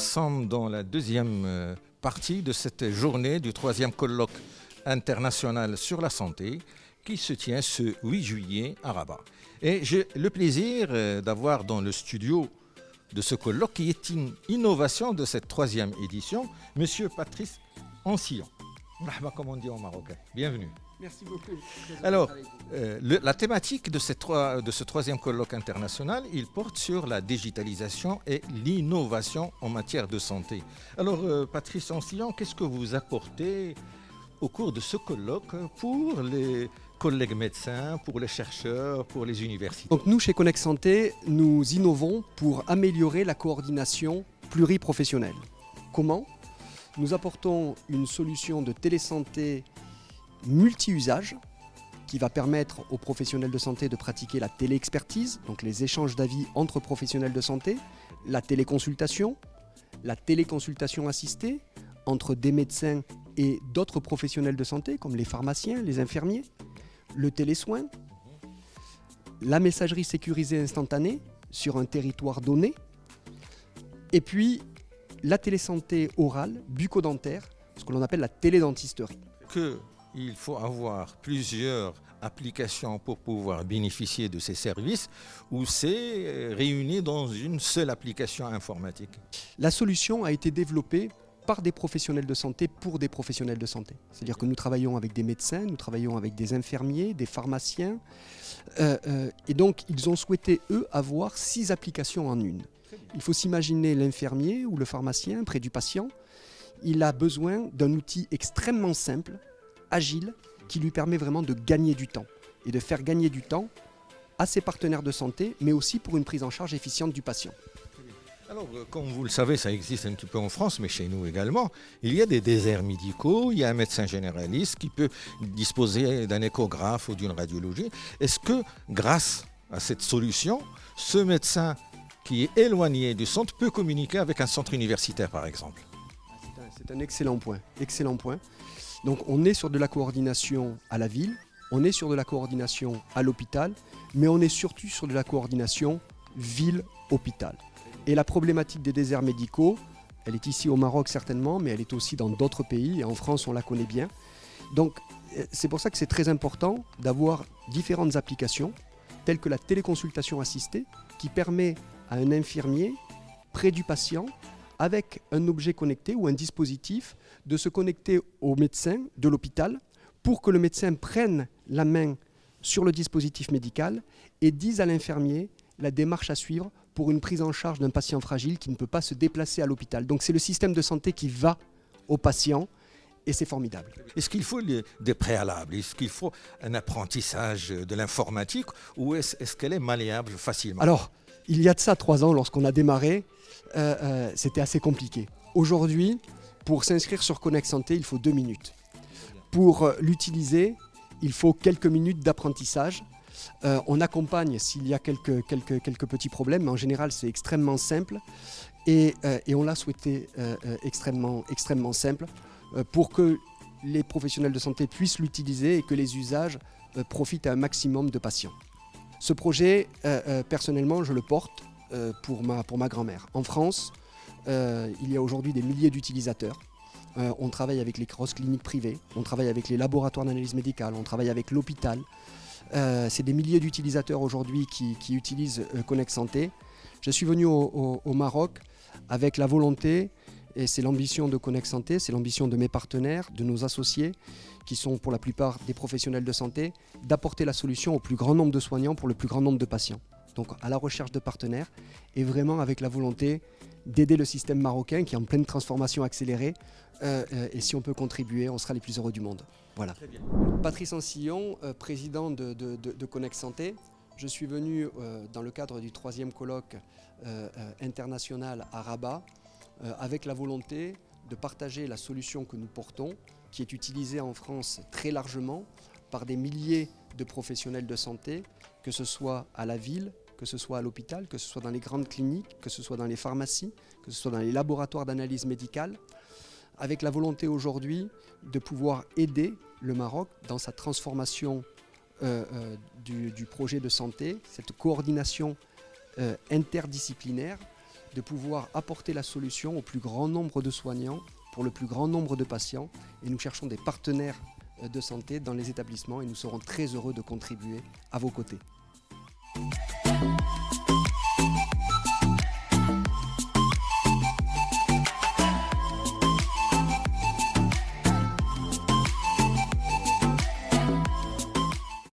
sommes dans la deuxième partie de cette journée du troisième colloque international sur la santé qui se tient ce 8 juillet à Rabat. Et j'ai le plaisir d'avoir dans le studio de ce colloque, qui est une innovation de cette troisième édition, Monsieur Patrice Ancillon. Marhaba, comme on dit en marocain. Bienvenue. Merci beaucoup. Alors, la thématique de ce troisième colloque international, il porte sur la digitalisation et l'innovation en matière de santé. Alors, Patrice Ancillon, qu'est-ce que vous apportez au cours de ce colloque pour les collègues médecins, pour les chercheurs, pour les universités? Donc nous, chez Connex Santé, nous innovons pour améliorer la coordination pluriprofessionnelle. Comment ? Nous apportons une solution de télésanté multi-usage qui va permettre aux professionnels de santé de pratiquer la téléexpertise, donc les échanges d'avis entre professionnels de santé, la téléconsultation assistée entre des médecins et d'autres professionnels de santé comme les pharmaciens, les infirmiers, le télésoin, la messagerie sécurisée instantanée sur un territoire donné, et puis la télésanté orale, bucco-dentaire, ce que l'on appelle la télédentisterie. Il faut avoir plusieurs applications pour pouvoir bénéficier de ces services, ou c'est réuni dans une seule application informatique? La solution a été développée par des professionnels de santé pour des professionnels de santé. C'est-à-dire que nous travaillons avec des médecins, nous travaillons avec des infirmiers, des pharmaciens, et donc ils ont souhaité, eux, avoir 6 applications en une. Il faut s'imaginer l'infirmier ou le pharmacien près du patient. Il a besoin d'un outil extrêmement simple, agile, qui lui permet vraiment de gagner du temps et de faire gagner du temps à ses partenaires de santé, mais aussi pour une prise en charge efficiente du patient. Alors, comme vous le savez, ça existe un petit peu en France, mais chez nous également. Il y a des déserts médicaux, il y a un médecin généraliste qui peut disposer d'un échographe ou d'une radiologie. Est-ce que, grâce à cette solution, ce médecin qui est éloigné du centre peut communiquer avec un centre universitaire, par exemple? C'est un excellent point. Excellent point. Donc, on est sur de la coordination à la ville, on est sur de la coordination à l'hôpital, mais on est surtout sur de la coordination ville-hôpital. Et la problématique des déserts médicaux, elle est ici au Maroc certainement, mais elle est aussi dans d'autres pays, et en France on la connaît bien. Donc c'est pour ça que c'est très important d'avoir différentes applications, telles que la téléconsultation assistée, qui permet à un infirmier, près du patient, avec un objet connecté ou un dispositif, de se connecter au médecin de l'hôpital pour que le médecin prenne la main sur le dispositif médical et dise à l'infirmier la démarche à suivre pour une prise en charge d'un patient fragile qui ne peut pas se déplacer à l'hôpital. Donc c'est le système de santé qui va au patient et c'est formidable. Est-ce qu'il faut des préalables? Est-ce qu'il faut un apprentissage de l'informatique ou est-ce qu'elle est malléable facilement? Alors, il y a de ça 3 ans, lorsqu'on a démarré, c'était assez compliqué. Aujourd'hui, pour s'inscrire sur Connex Santé, il faut 2 minutes. Pour l'utiliser, il faut quelques minutes d'apprentissage. On accompagne s'il y a quelques petits problèmes, mais en général c'est extrêmement simple et on l'a souhaité extrêmement simple pour que les professionnels de santé puissent l'utiliser et que les usages profitent à un maximum de patients. Ce projet, personnellement, je le porte pour ma grand-mère. En France, il y a aujourd'hui des milliers d'utilisateurs. On travaille avec les grosses cliniques privées, on travaille avec les laboratoires d'analyse médicale, on travaille avec l'hôpital. C'est des milliers d'utilisateurs aujourd'hui qui utilisent Connex Santé. Je suis venu au Maroc avec la volonté, et c'est l'ambition de Connex Santé, c'est l'ambition de mes partenaires, de nos associés, qui sont pour la plupart des professionnels de santé, d'apporter la solution au plus grand nombre de soignants pour le plus grand nombre de patients. Donc à la recherche de partenaires et vraiment avec la volonté d'aider le système marocain qui est en pleine transformation accélérée. Et si on peut contribuer, on sera les plus heureux du monde. Voilà. Patrice Ancillon, président de Connex Santé. Je suis venu dans le cadre du 3e colloque international à Rabat avec la volonté de partager la solution que nous portons, qui est utilisée en France très largement par des milliers de professionnels de santé, que ce soit à la ville, que ce soit à l'hôpital, que ce soit dans les grandes cliniques, que ce soit dans les pharmacies, que ce soit dans les laboratoires d'analyse médicale, avec la volonté aujourd'hui de pouvoir aider le Maroc dans sa transformation du projet de santé, cette coordination interdisciplinaire, de pouvoir apporter la solution au plus grand nombre de soignants, pour le plus grand nombre de patients. Et nous cherchons des partenaires de santé dans les établissements et nous serons très heureux de contribuer à vos côtés.